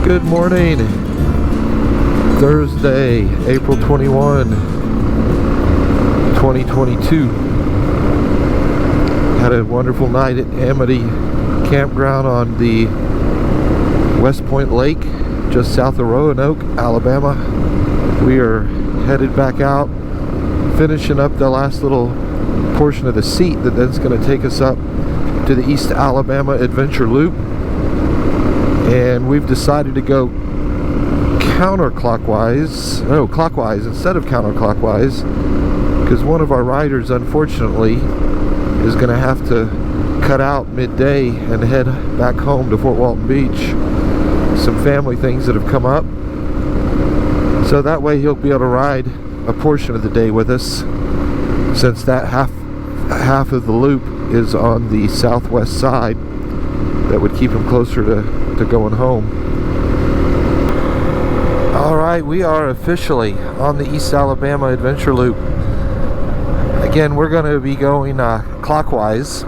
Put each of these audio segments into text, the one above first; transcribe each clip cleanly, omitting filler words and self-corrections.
Good morning. Thursday, April 21, 2022. Had a wonderful night at Amity Campground on the West Point Lake, just south of Roanoke, Alabama. We are headed back out, finishing up the last little portion of the S.E.A.T that then's going to take us up to the East Alabama Adventure Loop. And we've decided to go clockwise instead of counterclockwise, because one of our riders unfortunately is going to have to cut out midday and head back home to Fort Walton Beach. Some family things that have come up, so that way he'll be able to ride a portion of the day with us, since that half of the loop is on the southwest side. That would keep him closer to going home. Alright, we are officially on the East Alabama Adventure Loop. Again, we're going to be going clockwise.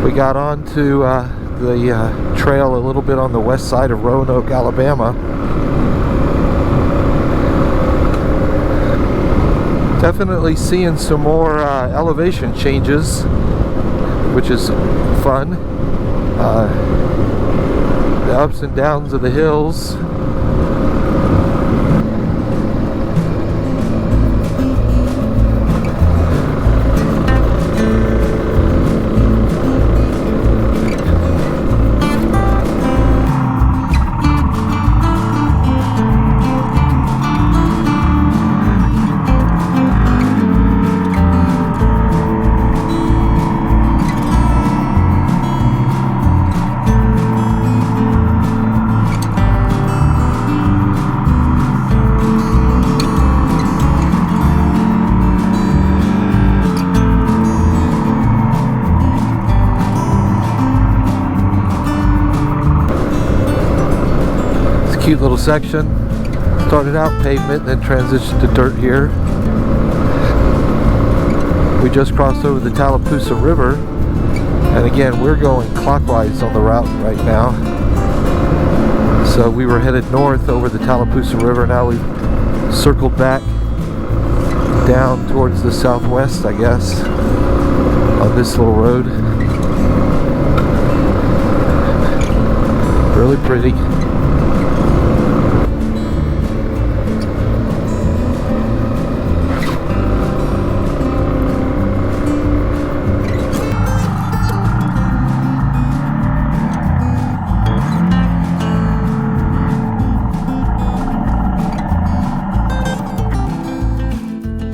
We got onto the trail a little bit on the west side of Roanoke, Alabama. Definitely seeing some more elevation changes, which is fun. The ups and downs of the hills. Cute little section. Started out pavement, then transitioned to dirt here. We just crossed over the Talladega River, and again we're going clockwise on the route right now. So we were headed north over the Talladega River. Now we've circled back down towards the southwest, I guess, on this little road. Really pretty.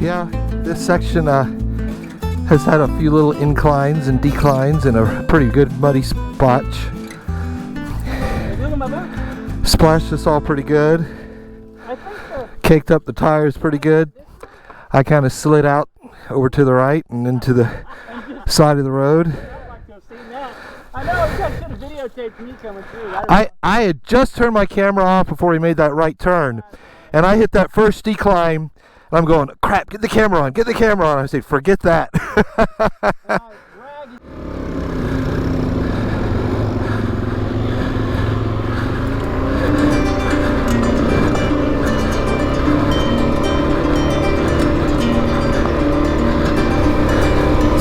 Yeah, this section has had a few little inclines and declines and a pretty good muddy spot. Splashed us all pretty good. Caked up the tires pretty good. I kind of slid out over to the right and into the side of the road. I know, you guys should have videotaped me coming through. I had just turned my camera off before he made that right turn, and I hit that first decline. I'm going, crap, get the camera on, get the camera on. I say, forget that.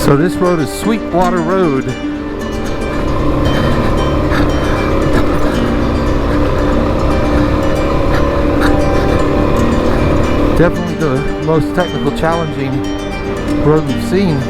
So this road is Sweetwater Road. Definitely the most technical, challenging road we've seen.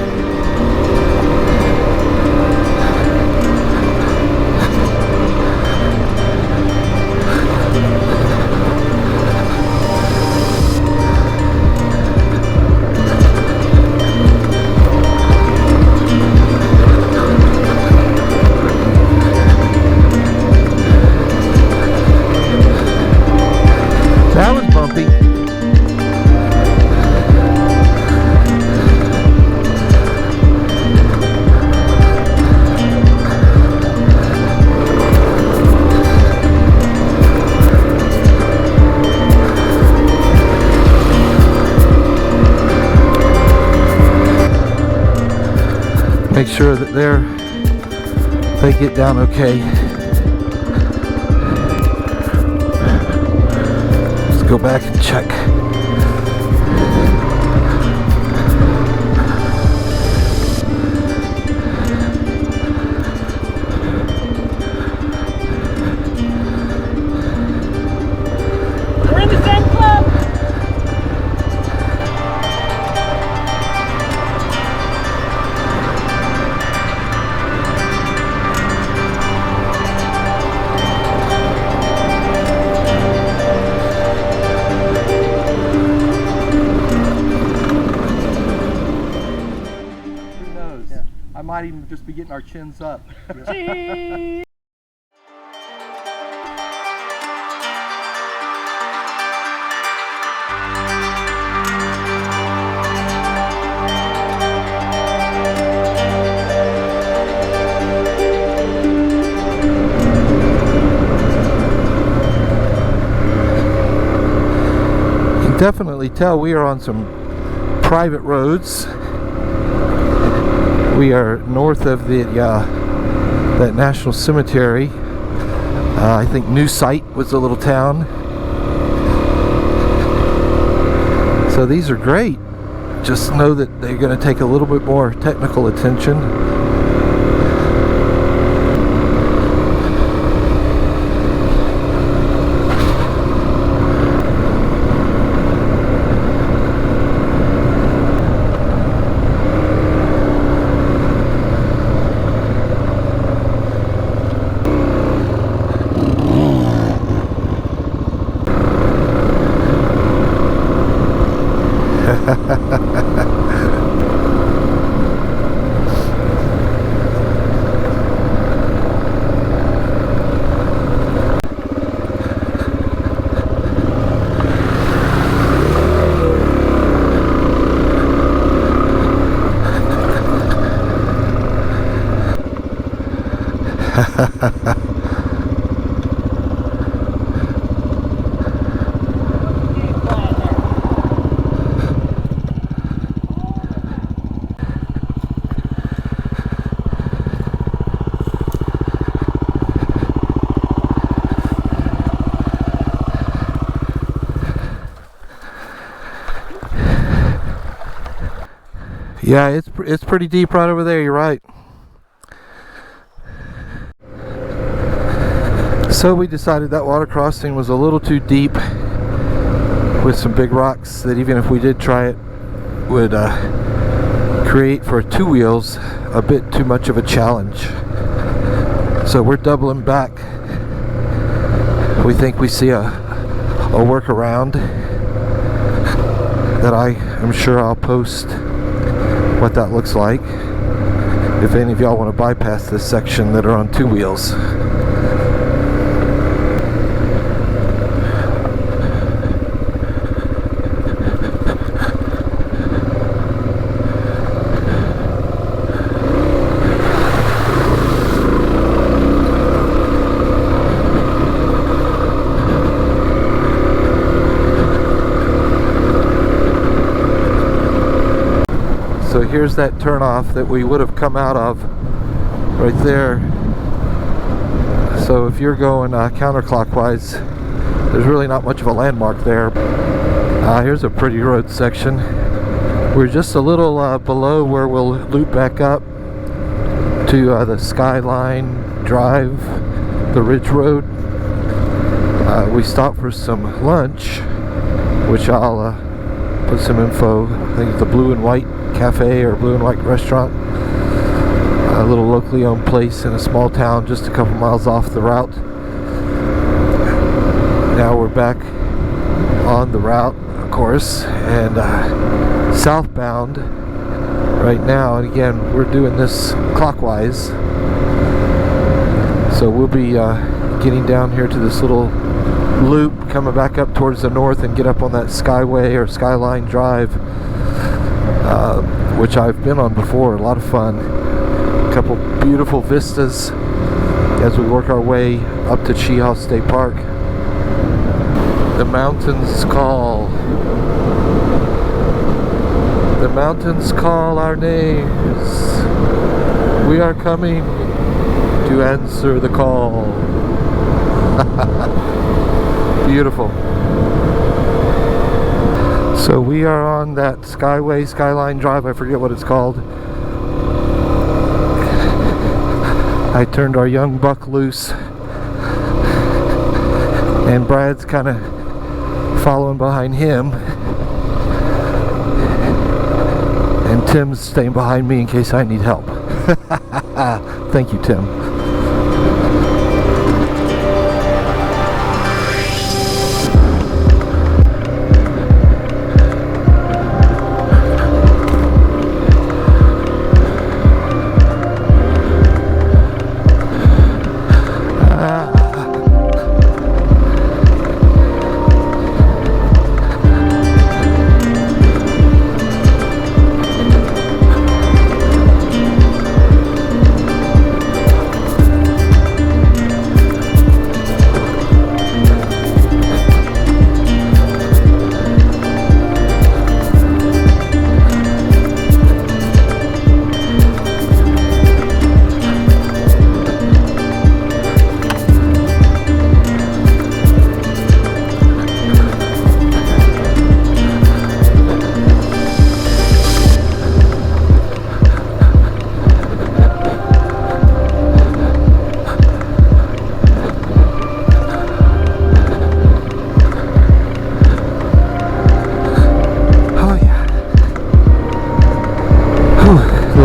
That was bumpy. Make sure that they get down okay. Go back and check. We're in the same club. Who knows? Yeah. I might even just be getting our chins up. Cheese. Definitely tell we are on some private roads. We are north of the that national cemetery. I think New Site was the little town. So these are great. Just know that they're going to take a little bit more technical attention. Yeah, it's pretty deep right over there, you're right. So we decided that water crossing was a little too deep with some big rocks that even if we did try it would create for two wheels a bit too much of a challenge. So we're doubling back. We think we see a workaround that I am sure I'll post what that looks like if any of y'all want to bypass this section that are on two wheels. So here's that turnoff that we would have come out of right there. So if you're going counterclockwise, there's really not much of a landmark there. Here's a pretty road section. We're just a little below where we'll loop back up to the Skyline Drive, the Ridge Road. We stopped for some lunch, which I'll put some info. I think it's the Blue and White Cafe or Blue and White Restaurant, a little locally owned place in a small town just a couple miles off the route. Now we're back on the route, of course, and southbound right now, and again we're doing this clockwise, so we'll be getting down here to this little loop, coming back up towards the north and get up on that Skyway or Skyline Drive, which I've been on before. A lot of fun. A couple beautiful vistas as we work our way up to Cheaha State Park. The mountains call. The mountains call our names. We are coming to answer the call. Beautiful. So we are on that Skyline Drive, I forget what it's called. I turned our young buck loose, and Brad's kind of following behind him, and Tim's staying behind me in case I need help. Thank you, Tim.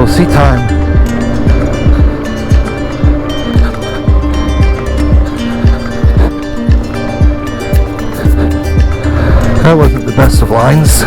Sea time. That wasn't the best of lines.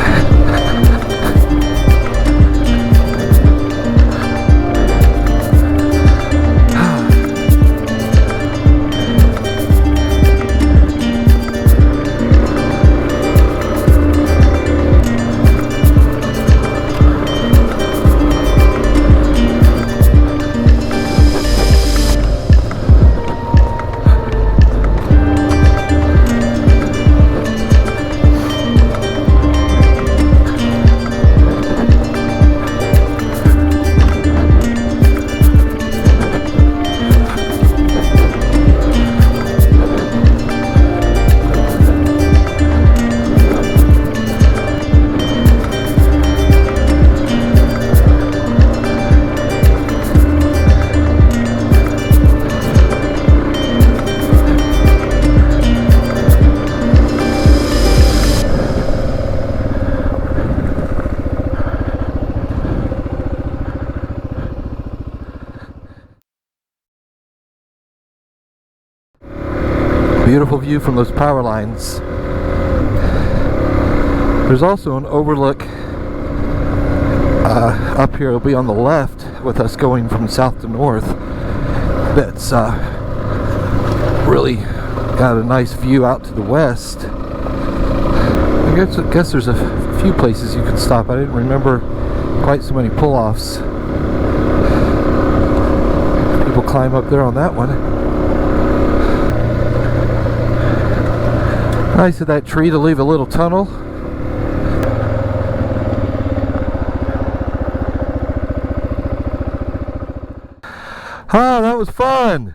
Beautiful view from those power lines. There's also an overlook up here. It'll be on the left with us going from south to north. That's really got a nice view out to the west. I guess there's a few places you can stop. I didn't remember quite so many pull-offs. People climb up there on that one. Nice of that tree to leave a little tunnel. Oh, that was fun.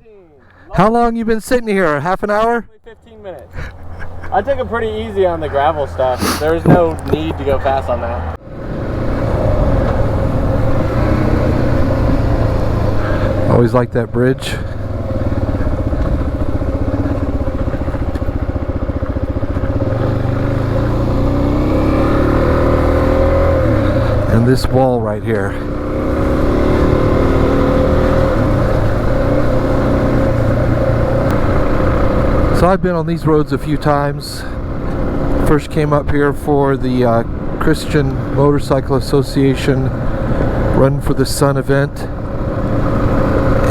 17. How long you been sitting here? Half an hour? 15 minutes. I took it pretty easy on the gravel stuff. There was no need to go fast on that. Always like that bridge. And this wall right here. So I've been on these roads a few times. First came up here for the Christian Motorcycle Association Run for the Sun event,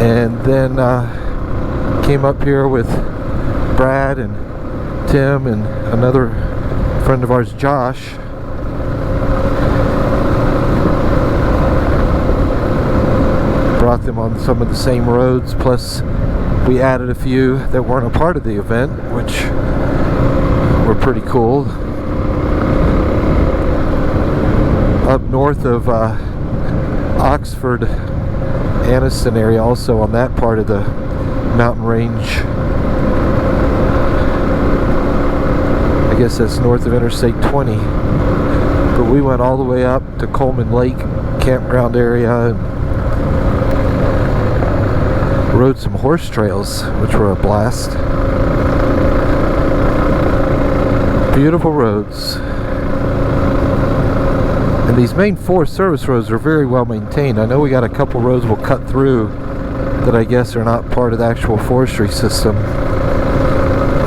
and then came up here with Brad and Tim and another friend of ours, Josh. Brought them on some of the same roads, plus we added a few that weren't a part of the event, which were pretty cool. Up north of Oxford, Anniston area, also on that part of the mountain range. I guess that's north of Interstate 20. But we went all the way up to Coleman Lake campground area and rode some horse trails, which were a blast. Beautiful roads. And these main four service roads are very well maintained. I know we got a couple roads we'll cut through that I guess are not part of the actual forestry system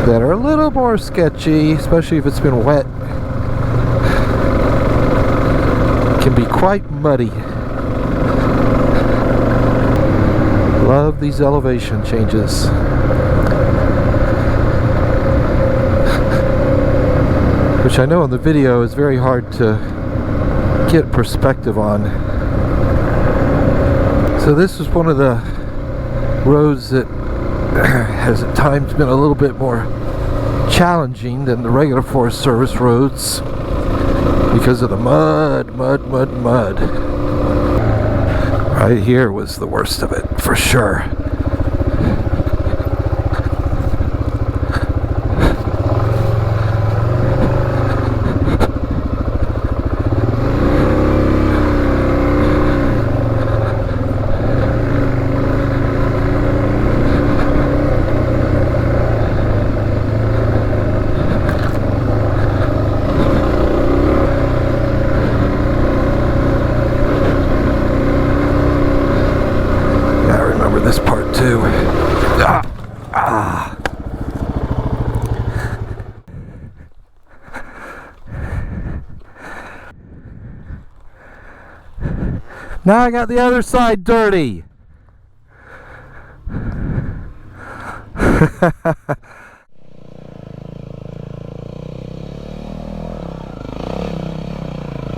that are a little more sketchy, especially if it's been wet. It can be quite muddy. Love these elevation changes. Which I know in the video is very hard to get perspective on. So this is one of the roads that has at times been a little bit more challenging than the regular Forest Service roads because of the mud. Right here was the worst of it, for sure. Now I got the other side dirty.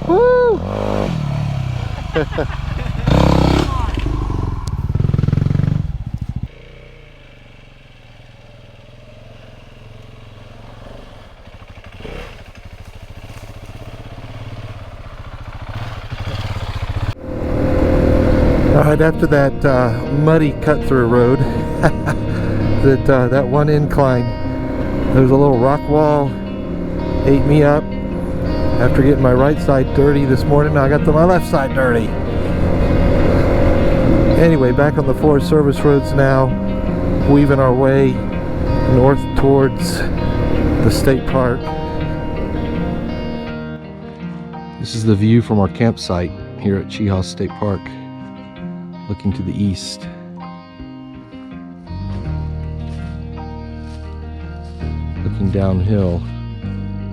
Woo! Right after that muddy cut-through road, that one incline, there was a little rock wall, ate me up. After getting my right side dirty this morning, I got my left side dirty. Anyway, back on the Forest Service roads now, weaving our way north towards the state park. This is the view from our campsite here at Cheaha State Park, looking to the east. Looking downhill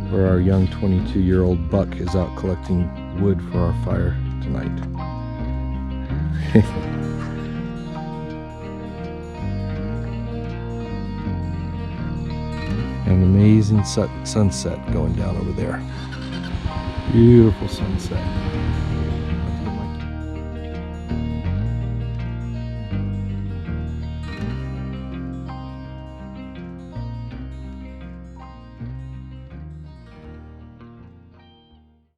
where our young 22-year-old buck is out collecting wood for our fire tonight. An amazing sunset going down over there. Beautiful sunset.